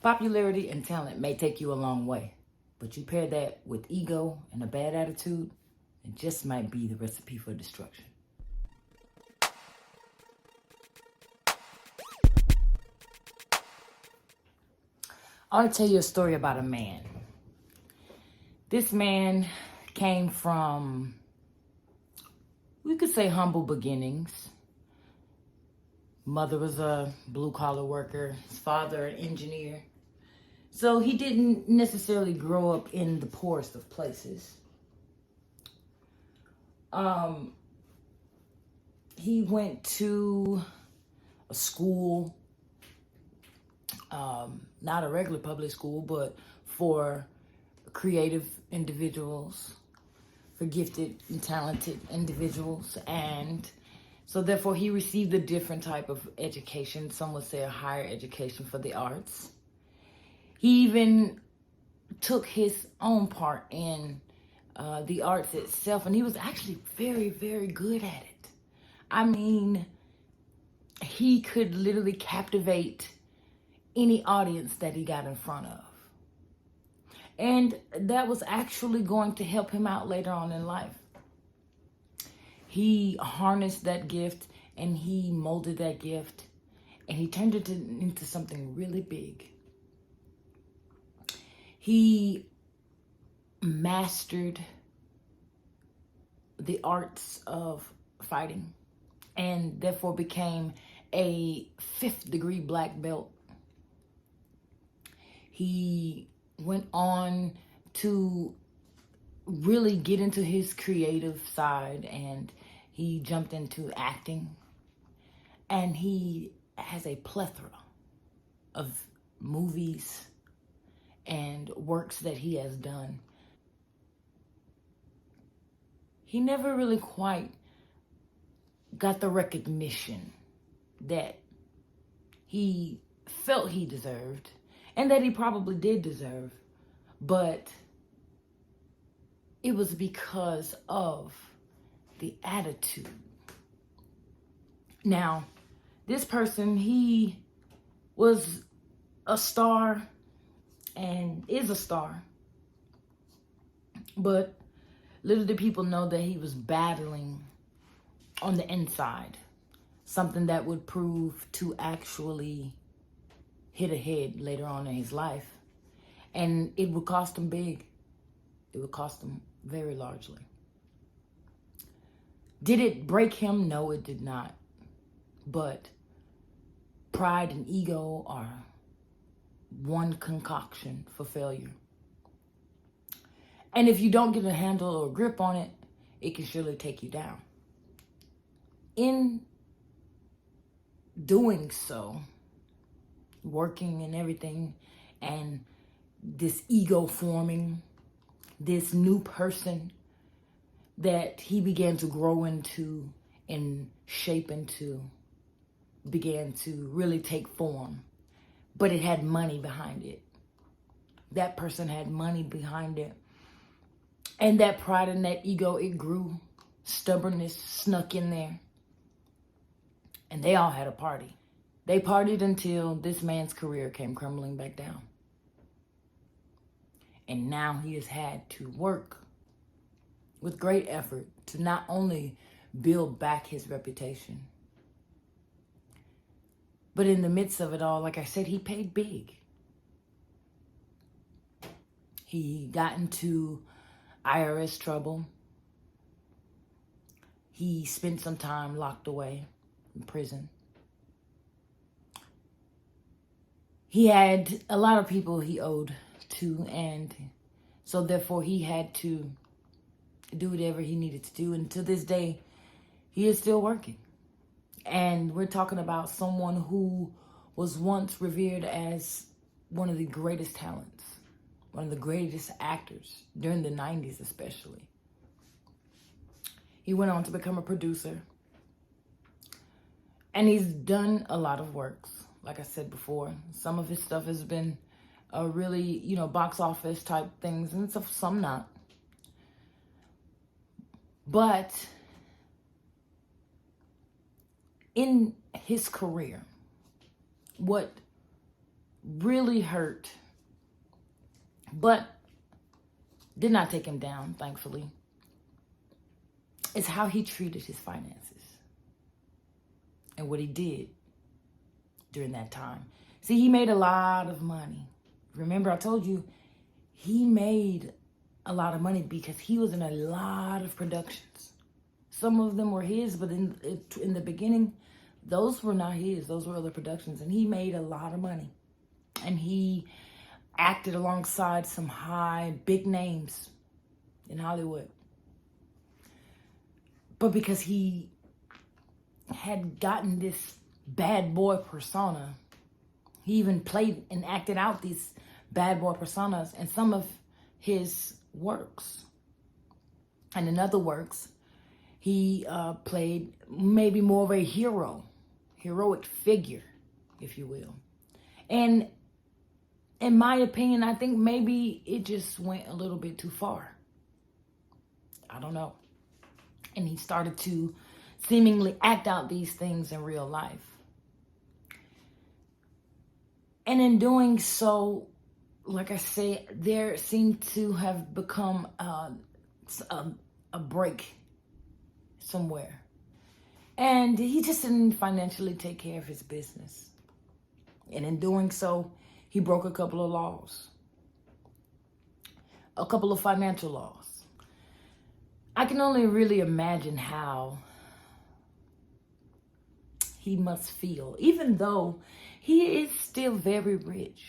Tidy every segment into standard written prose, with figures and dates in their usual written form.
Popularity and talent may take you a long way, but you pair that with ego and a bad attitude, it just might be the recipe for destruction. I want to tell you a story about a man. This man came from, we could say, humble beginnings. Mother was a blue-collar worker, his father an engineer. So he didn't necessarily grow up in the poorest of places. He went to a school, not a regular public school, but for creative individuals, for gifted and talented individuals. And so therefore he received a different type of education. Some would say a higher education for the arts. He even took his own part in the arts itself, and he was actually very, very good at it. I mean, he could literally captivate any audience that he got in front of. And that was actually going to help him out later on in life. He harnessed that gift and he molded that gift and he turned it into something really big. He mastered the arts of fighting and therefore became a 5th degree black belt. He went on to really get into his creative side and he jumped into acting. And he has a plethora of movies and works that he has done. He never really quite got the recognition that he felt he deserved and that he probably did deserve, but it was because of the attitude. Now, this person, he was a star and is a star, but little did people know that he was battling on the inside, something that would prove to actually hit ahead later on in his life. And it would cost him big. It would cost him very largely. Did it break him? No, it did not. But pride and ego are one concoction for failure. And if you don't get a handle or a grip on it, it can surely take you down. In doing so, working and everything, and this ego forming, this new person that he began to grow into and shape into, began to really take form. But it had money behind it. That person had money behind it. And that pride and that ego, it grew. Stubbornness snuck in there. And they all had a party. They partied until this man's career came crumbling back down. And now he has had to work with great effort to not only build back his reputation, but in the midst of it all, like I said, he paid big. He got into IRS trouble. He spent some time locked away in prison. He had a lot of people he owed to, and so therefore he had to do whatever he needed to do. And to this day, he is still working. And we're talking about someone who was once revered as one of the greatest talents, one of the greatest actors during the 90s especially. He went on to become a producer. And he's done a lot of works. Like I said before, some of his stuff has been really, box office type things, and some not. But in his career, what really hurt, but did not take him down, thankfully, is how he treated his finances and what he did during that time. See, he made a lot of money. Remember, I told you he made a lot of money because he was in a lot of productions. Some of them were his, but in the beginning, those were not his. Those were other productions. And he made a lot of money. And he acted alongside some big names in Hollywood. But because he had gotten this bad boy persona, he even played and acted out these bad boy personas in some of his works. And in other works, he played maybe more of a heroic figure, if you will. And in my opinion, I think maybe it just went a little bit too far. I don't know. And he started to seemingly act out these things in real life. And in doing so, like I say, there seemed to have become a break somewhere. And he just didn't financially take care of his business. And in doing so, he broke a couple of laws, a couple of financial laws. I can only really imagine how he must feel, even though he is still very rich.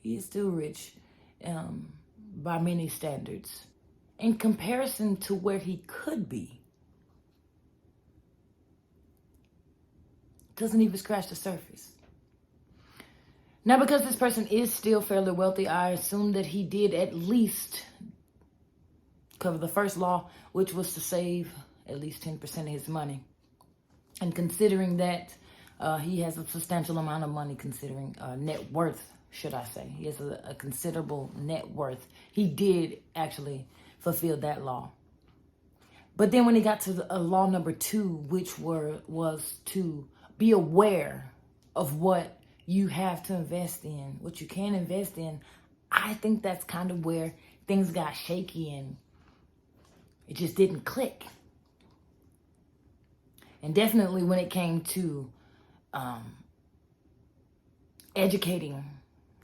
He is still rich by many standards. In comparison to where he could be, doesn't even scratch the surface. Now, because this person is still fairly wealthy, I assume that he did at least cover the first law, which was to save at least 10% of his money. And considering that he has a substantial amount of money, considering net worth, should I say. He has a considerable net worth. He did actually fulfill that law. But then when he got to law number 2, which was to be aware of what you have to invest in, what you can invest in, I think that's kind of where things got shaky and it just didn't click. And definitely when it came to educating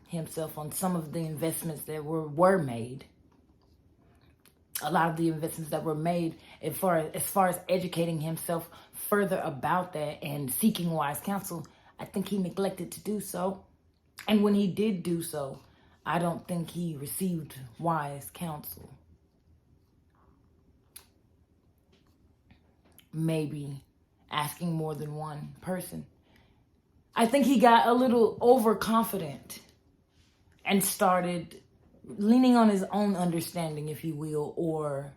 himself on some of the investments that were made, a lot of the investments that were made, as far as educating himself further about that and seeking wise counsel, I think he neglected to do so. And when he did do so, I don't think he received wise counsel. Maybe asking more than one person. I think he got a little overconfident and started leaning on his own understanding, if you will, or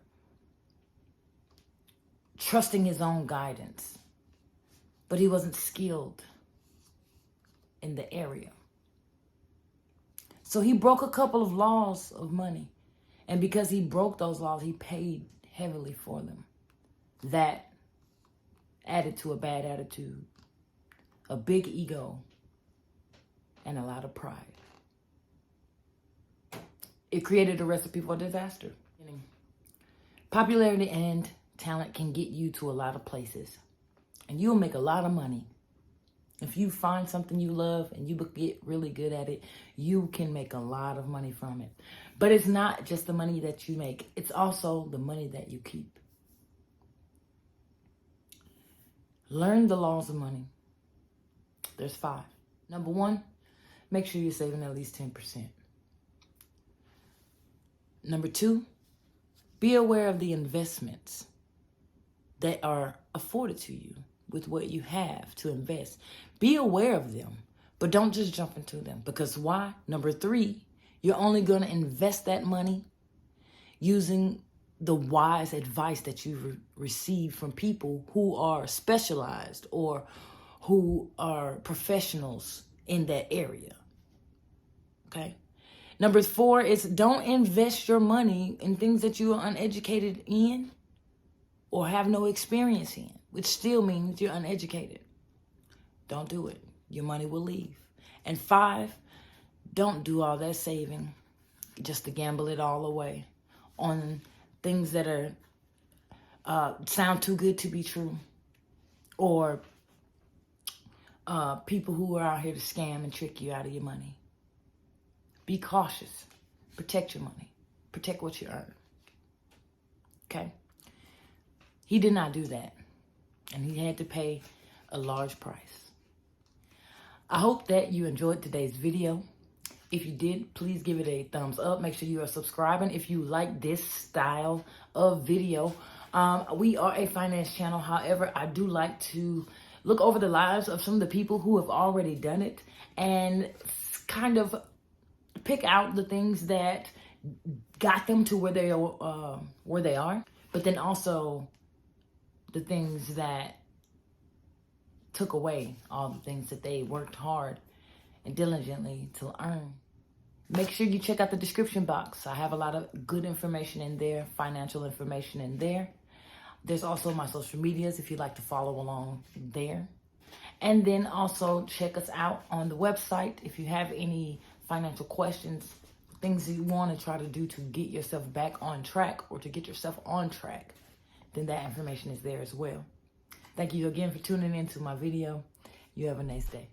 trusting his own guidance. But he wasn't skilled in the area. So he broke a couple of laws of money. And because he broke those laws, he paid heavily for them. That added to a bad attitude, a big ego, and a lot of pride. It created a recipe for disaster. Popularity and talent can get you to a lot of places. And you'll make a lot of money. If you find something you love and you get really good at it, you can make a lot of money from it. But it's not just the money that you make. It's also the money that you keep. Learn the laws of money. There's 5. Number 1, make sure you're saving at least 10%. Number 2, be aware of the investments that are afforded to you with what you have to invest. Be aware of them, but don't just jump into them. Because why? Number 3, you're only going to invest that money using the wise advice that you've received from people who are specialized or who are professionals in that area. Okay? Number 4 is don't invest your money in things that you are uneducated in or have no experience in, which still means you're uneducated. Don't do it. Your money will leave. And 5, don't do all that saving just to gamble it all away on things that are sound too good to be true, or people who are out here to scam and trick you out of your money. Be cautious. Protect your money. Protect what you earn. Okay? He did not do that, and he had to pay a large price. I hope that you enjoyed today's video. If you did, please give it a thumbs up. Make sure you are subscribing if you like this style of video. We are a finance channel. However, I do like to look over the lives of some of the people who have already done it and kind of pick out the things that got them to where they are, but then also the things that took away all the things that they worked hard and diligently to earn. Make sure you check out the description box. I have a lot of good information in there, financial information in there. There's also my social medias if you'd like to follow along there. And then also check us out on the website if you have any financial questions, things that you want to try to do to get yourself back on track or to get yourself on track, then that information is there as well. Thank you again for tuning into my video. You have a nice day.